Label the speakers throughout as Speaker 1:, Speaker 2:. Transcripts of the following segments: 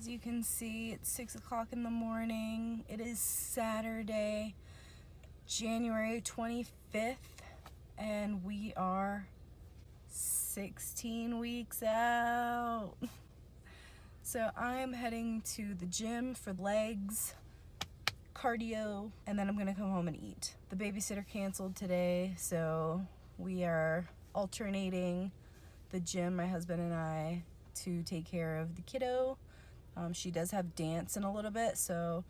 Speaker 1: As you can see, it's 6 o'clock in the morning. It is Saturday, January 25th, and we are 16 weeks out. So I'm heading to the gym for legs, cardio, and then I'm gonna come home and eat. The babysitter canceled today, so we are alternating the gym, my husband and I, to take care of the kiddo. She does have dance in a little bit, so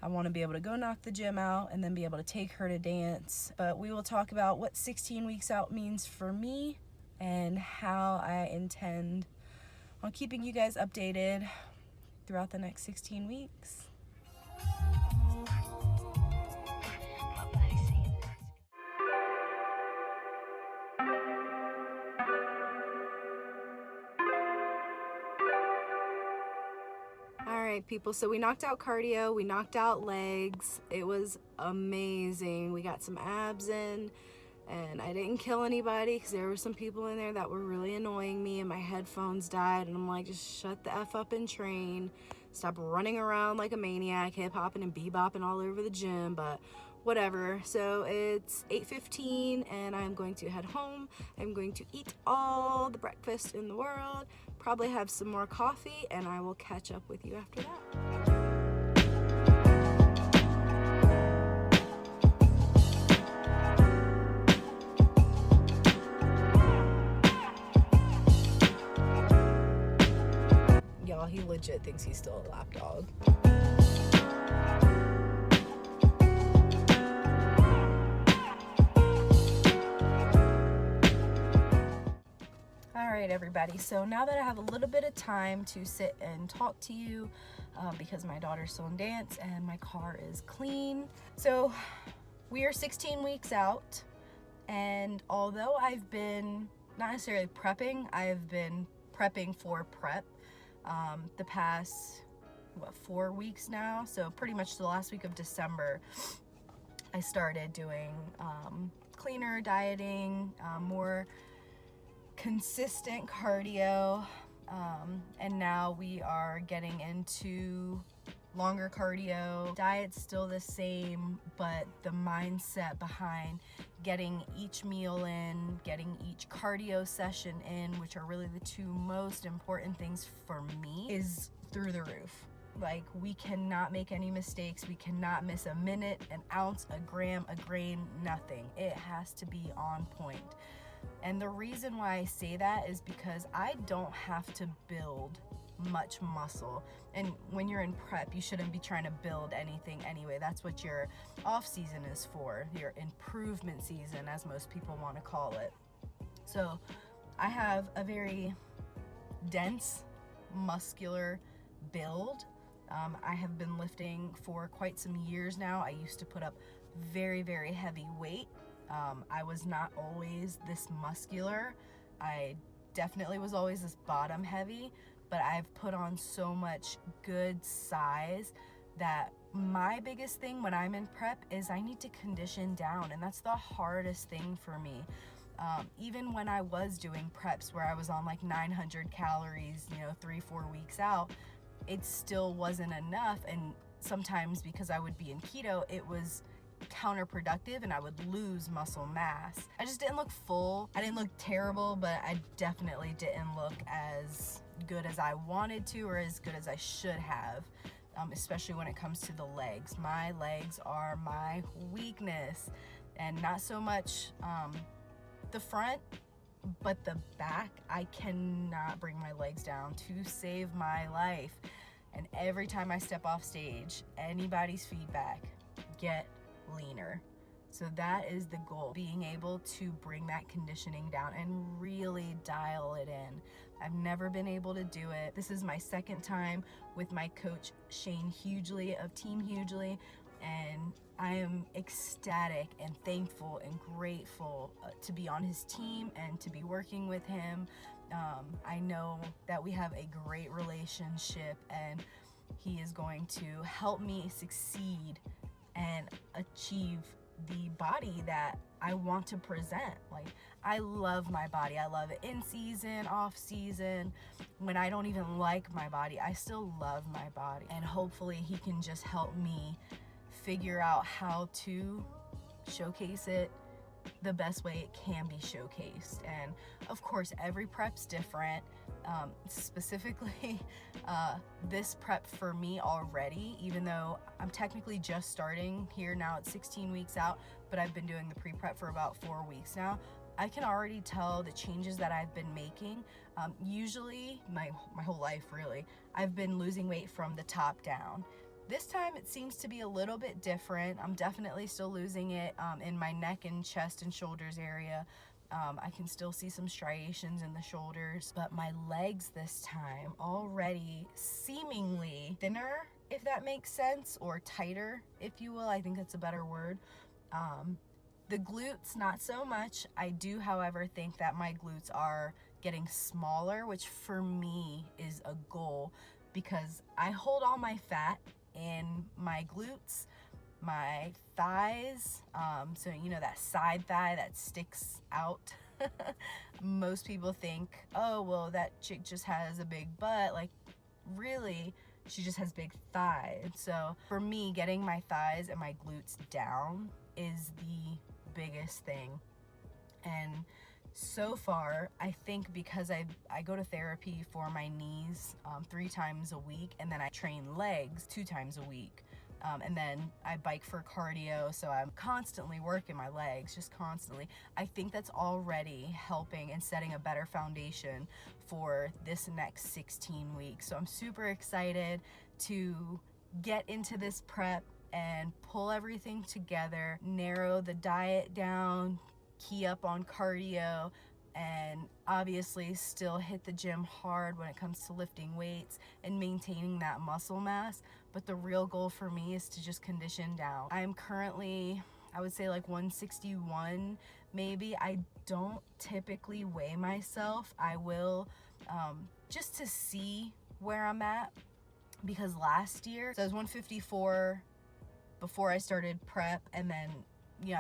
Speaker 1: I want to be able to go knock the gym out and then be able to take her to dance. But we will talk about what 16 weeks out means for me and how I intend on keeping you guys updated throughout the next 16 weeks. Alright people, so we knocked out cardio, we knocked out legs. It was amazing. We got some abs in, and I didn't kill anybody because there were some people in there that were really annoying me and my headphones died, and I'm like, just shut the F up and train. Stop running around like a maniac, hip hopping and bebopping all over the gym, but whatever. So it's 8:15 and I'm going to head home. I'm going to eat all the breakfast in the world, probably have some more coffee, and I will catch up with you after that. Y'all, he legit thinks he's still a lap dog. Alright everybody, so now that I have a little bit of time to sit and talk to you because my daughter's still in dance and my car is clean. So we are 16 weeks out, and although I've been not necessarily prepping, I've been prepping for prep the past 4 weeks now. So pretty much the last week of December I started doing cleaner dieting, more consistent cardio, and now we are getting into longer cardio. Diet's still the same, but the mindset behind getting each meal in, getting each cardio session in, which are really the two most important things for me, is through the roof. Like, we cannot make any mistakes. We cannot miss a minute, an ounce, a gram, a grain, nothing. It has to be on point. And the reason why I say that is because I don't have to build much muscle. And when you're in prep, you shouldn't be trying to build anything anyway. That's what your off season is for, your improvement season, as most people want to call it. So I have a very dense, muscular build. I have been lifting for quite some years now. I used to put up very, very heavy weight. I was not always this muscular. I definitely was always this bottom heavy, but I've put on so much good size that my biggest thing when I'm in prep is I need to condition down, and that's the hardest thing for me. Even when I was doing preps where I was on like 900 calories, 3-4 weeks out, it still wasn't enough. And sometimes because I would be in keto, it was counterproductive and I would lose muscle mass. I just didn't look full. I didn't look terrible, but I definitely didn't look as good as I wanted to or as good as I should have, especially when it comes to the legs. My legs are my weakness, and not so much the front, but the back. I cannot bring my legs down to save my life. And every time I step off stage, anybody's feedback, get leaner. So that is the goal, being able to bring that conditioning down and really dial it in. I've never been able to do it. This is my second time with my coach Shane Hughley of Team Hughley, and I am ecstatic and thankful and grateful to be on his team and to be working with him. I know that we have a great relationship, and he is going to help me succeed and achieve the body that I want to present. Like, I love my body. I love it in season, off season. When I don't even like my body, I still love my body. And hopefully he can just help me figure out how to showcase it the best way it can be showcased. And of course, every prep's different. Specifically, this prep for me already, even though I'm technically just starting here now at 16 weeks out, but I've been doing the pre-prep for about 4 weeks now, I can already tell the changes that I've been making. Usually, my whole life really, I've been losing weight from the top down. This time it seems to be a little bit different. I'm definitely still losing it in my neck and chest and shoulders area. I can still see some striations in the shoulders, but my legs this time already seemingly thinner, if that makes sense, or tighter, if you will. I think that's a better word. The glutes, not so much. I do, however, think that my glutes are getting smaller, which for me is a goal, because I hold all my fat in my glutes, my thighs, so you know, that side thigh that sticks out. Most people think, oh well, that chick just has a big butt. Like, really, she just has big thighs. So for me, getting my thighs and my glutes down is the biggest thing. And so far, I think because I go to therapy for my knees 3 times a week, and then I train legs 2 times a week, and then I bike for cardio, so I'm constantly working my legs, just constantly. I think that's already helping and setting a better foundation for this next 16 weeks. So I'm super excited to get into this prep and pull everything together, narrow the diet down, key up on cardio, and obviously still hit the gym hard when it comes to lifting weights and maintaining that muscle mass. But the real goal for me is to just condition down. I'm currently, I would say, like 161 maybe. I don't typically weigh myself. I will just to see where I'm at, because last year, so I was 154 before I started prep, and then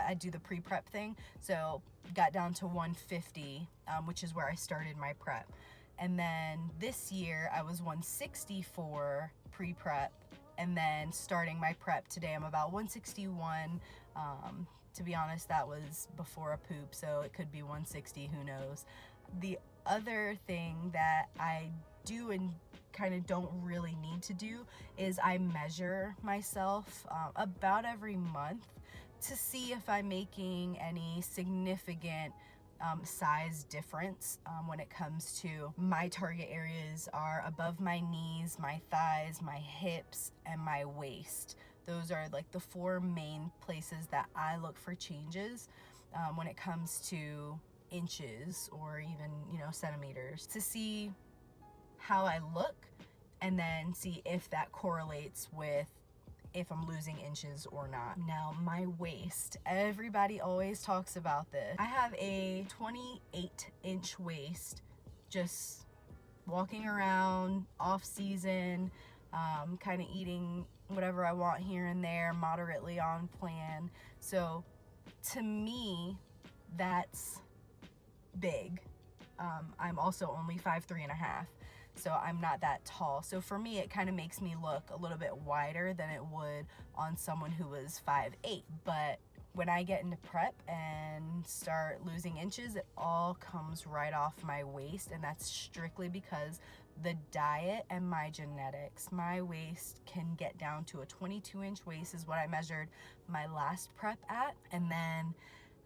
Speaker 1: I do the pre-prep thing, so got down to 150, which is where I started my prep. And then this year I was 164 pre-prep, and then starting my prep today I'm about 161. To be honest, that was before a poop, so it could be 160, who knows. The other thing that I do and kind of don't really need to do is I measure myself about every month to see if I'm making any significant size difference when it comes to my target areas are above my knees, my thighs, my hips, and my waist. Those are like the 4 main places that I look for changes when it comes to inches or even, centimeters, to see how I look and then see if that correlates with if I'm losing inches or not. Now, my waist, everybody always talks about this. I have a 28-inch waist, just walking around off season, kind of eating whatever I want here and there, moderately on plan. So to me, that's big. I'm also only 5'3.5". So I'm not that tall. So for me, it kind of makes me look a little bit wider than it would on someone who was 5'8". But when I get into prep and start losing inches, it all comes right off my waist. And that's strictly because the diet and my genetics. My waist can get down to a 22-inch waist is what I measured my last prep at. And then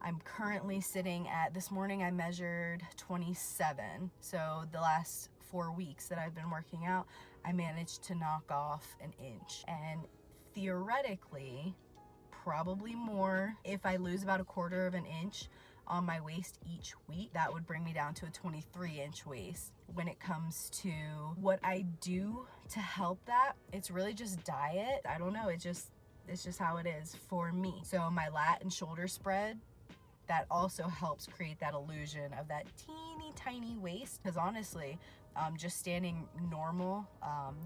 Speaker 1: I'm currently sitting at, this morning I measured 27. So the last 4 weeks that I've been working out, I managed to knock off an inch. And theoretically, probably more, if I lose about 1/4 of an inch on my waist each week, that would bring me down to a 23-inch waist. When it comes to what I do to help that, it's really just diet. I don't know, it's just how it is for me. So my lat and shoulder spread, that also helps create that illusion of that teeny tiny waist. Because honestly, just standing normal,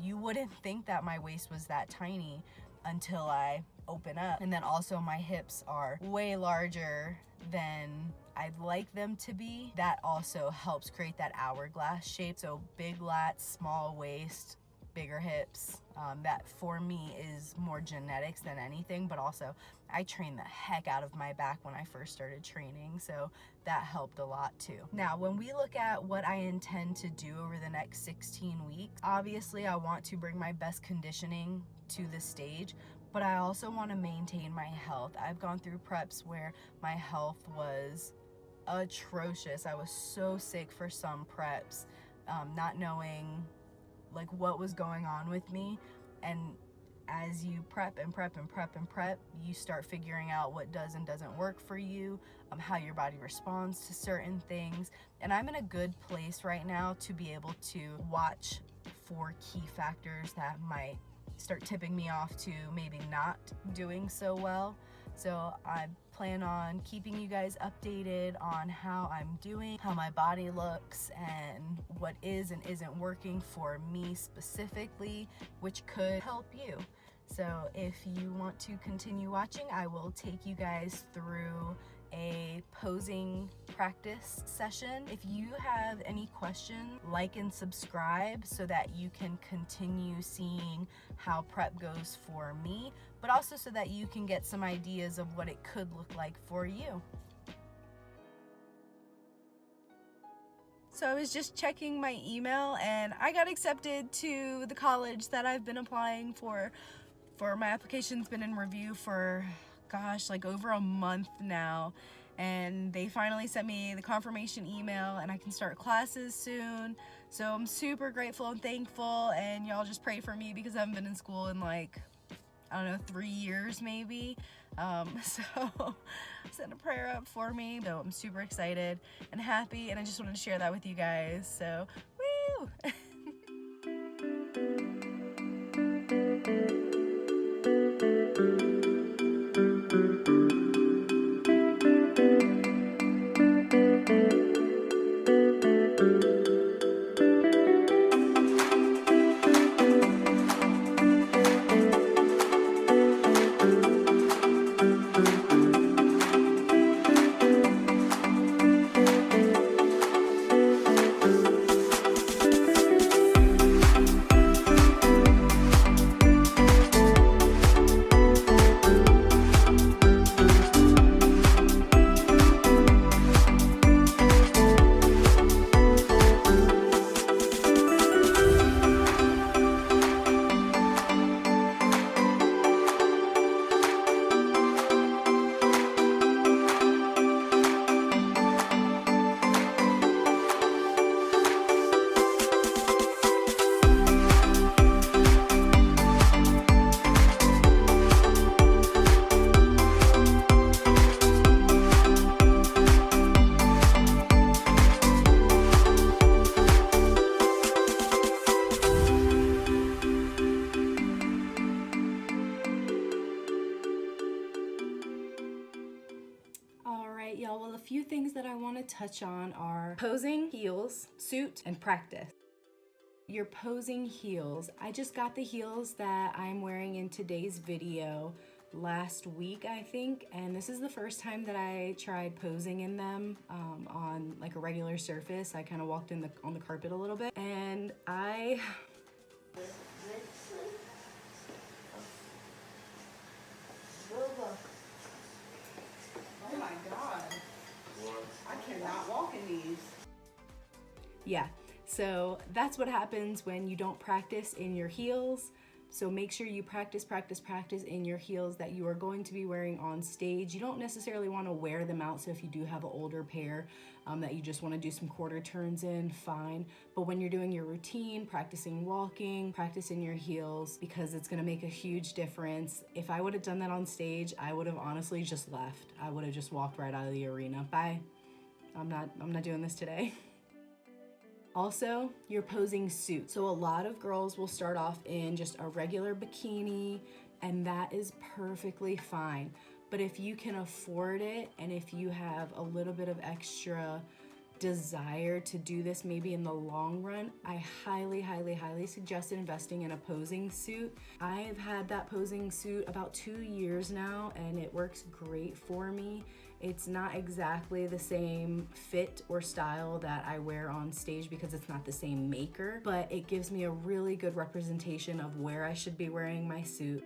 Speaker 1: you wouldn't think that my waist was that tiny until I open up. And then also my hips are way larger than I'd like them to be. That also helps create that hourglass shape. So big lats, small waist, bigger hips. That for me is more genetics than anything, but also I trained the heck out of my back when I first started training, so that helped a lot too. Now, when we look at what I intend to do over the next 16 weeks, obviously I want to bring my best conditioning to the stage, but I also want to maintain my health. I've gone through preps where my health was atrocious. I was so sick for some preps, not knowing like what was going on with me. And as you prep and prep and prep and prep, you start figuring out what does and doesn't work for you, how your body responds to certain things. And I'm in a good place right now to be able to watch for key factors that might start tipping me off to maybe not doing so well. So I plan on keeping you guys updated on how I'm doing, how my body looks, and what is and isn't working for me specifically, which could help you. So if you want to continue watching, I will take you guys through a posing practice session. If you have any questions, like and subscribe so that you can continue seeing how prep goes for me, but also so that you can get some ideas of what it could look like for you. So I was just checking my email and I got accepted to the college that I've been applying for. My application's been in review for, gosh, like over a month now. And they finally sent me the confirmation email and I can start classes soon. So I'm super grateful and thankful, and y'all just pray for me because I haven't been in school in like, I don't know, 3 years maybe. So send a prayer up for me. So I'm super excited and happy, and I just wanted to share that with you guys. So, woo! Y'all, well, a few things that I want to touch on are posing, heels, suit, and practice. Your posing heels. I just got the heels that I'm wearing in today's video last week, I think, and this is the first time that I tried posing in them on like a regular surface. I kind of walked in on the carpet a little bit, and I oh my god, I cannot walk in these. Yeah, so that's what happens when you don't practice in your heels. So make sure you practice in your heels that you are going to be wearing on stage. You don't necessarily want to wear them out, so if you do have an older pair that you just want to do some quarter turns in, fine. But when you're doing your routine, practicing walking, practice in your heels, because it's going to make a huge difference. If I would have done that on stage, I would have honestly just left. I would have just walked right out of the arena. Bye. I'm not doing this today. Also, your posing suit. So a lot of girls will start off in just a regular bikini, and that is perfectly fine. But if you can afford it, and if you have a little bit of extra desire to do this maybe in the long run, I highly, highly, highly suggest investing in a posing suit. I've had that posing suit about 2 years now, and it works great for me. It's not exactly the same fit or style that I wear on stage because it's not the same maker, but it gives me a really good representation of where I should be wearing my suit.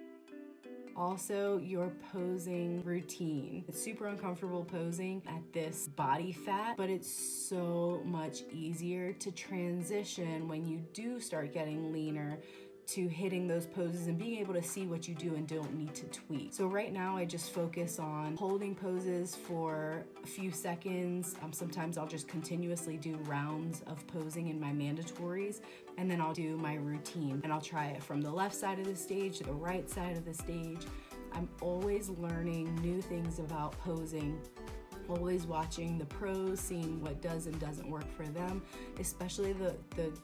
Speaker 1: Also, your posing routine. It's super uncomfortable posing at this body fat, but it's so much easier to transition when you do start getting leaner to hitting those poses and being able to see what you do and don't need to tweak. So right now I just focus on holding poses for a few seconds. Sometimes I'll just continuously do rounds of posing in my mandatories, and then I'll do my routine, and I'll try it from the left side of the stage to the right side of the stage. I'm always learning new things about posing, always watching the pros, seeing what does and doesn't work for them, especially the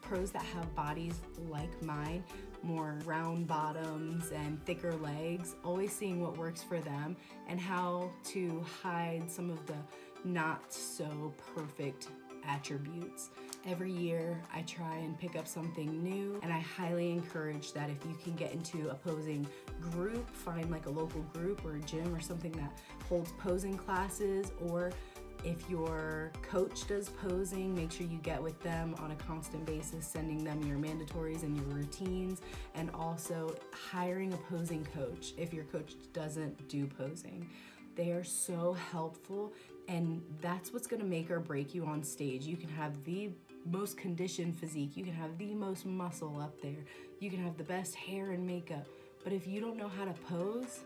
Speaker 1: pros that have bodies like mine, more round bottoms and thicker legs, always seeing what works for them and how to hide some of the not so perfect attributes. Every year I try and pick up something new, and I highly encourage that if you can get into a posing group, find like a local group or a gym or something that holds posing classes, or if your coach does posing, make sure you get with them on a constant basis, sending them your mandatories and your routines, and also hiring a posing coach if your coach doesn't do posing. They are so helpful, and that's what's gonna make or break you on stage. You can have the most conditioned physique, you can have the most muscle up there, you can have the best hair and makeup, but if you don't know how to pose,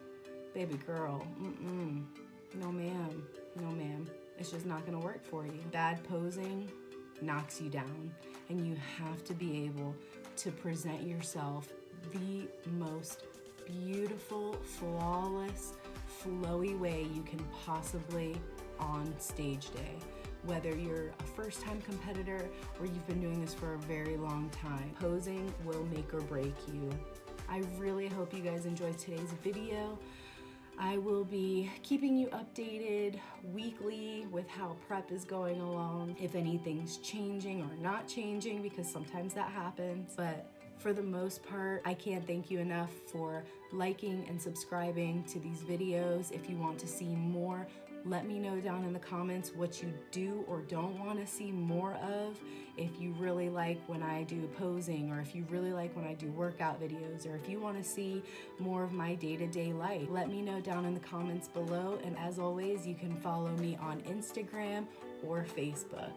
Speaker 1: baby girl, no ma'am, no ma'am. It's just not gonna work for you. Bad posing knocks you down, and you have to be able to present yourself the most beautiful, flawless, flowy way you can possibly on stage day. Whether you're a first-time competitor or you've been doing this for a very long time, posing will make or break you. I really hope you guys enjoyed today's video. I will be keeping you updated weekly with how prep is going along, if anything's changing or not changing, because sometimes that happens. But for the most part, I can't thank you enough for liking and subscribing to these videos. If you want to see more, let me know down in the comments what you do or don't want to see more of. If you really like when I do posing, or if you really like when I do workout videos, or if you want to see more of my day-to-day life, let me know down in the comments below. And as always, you can follow me on Instagram or Facebook.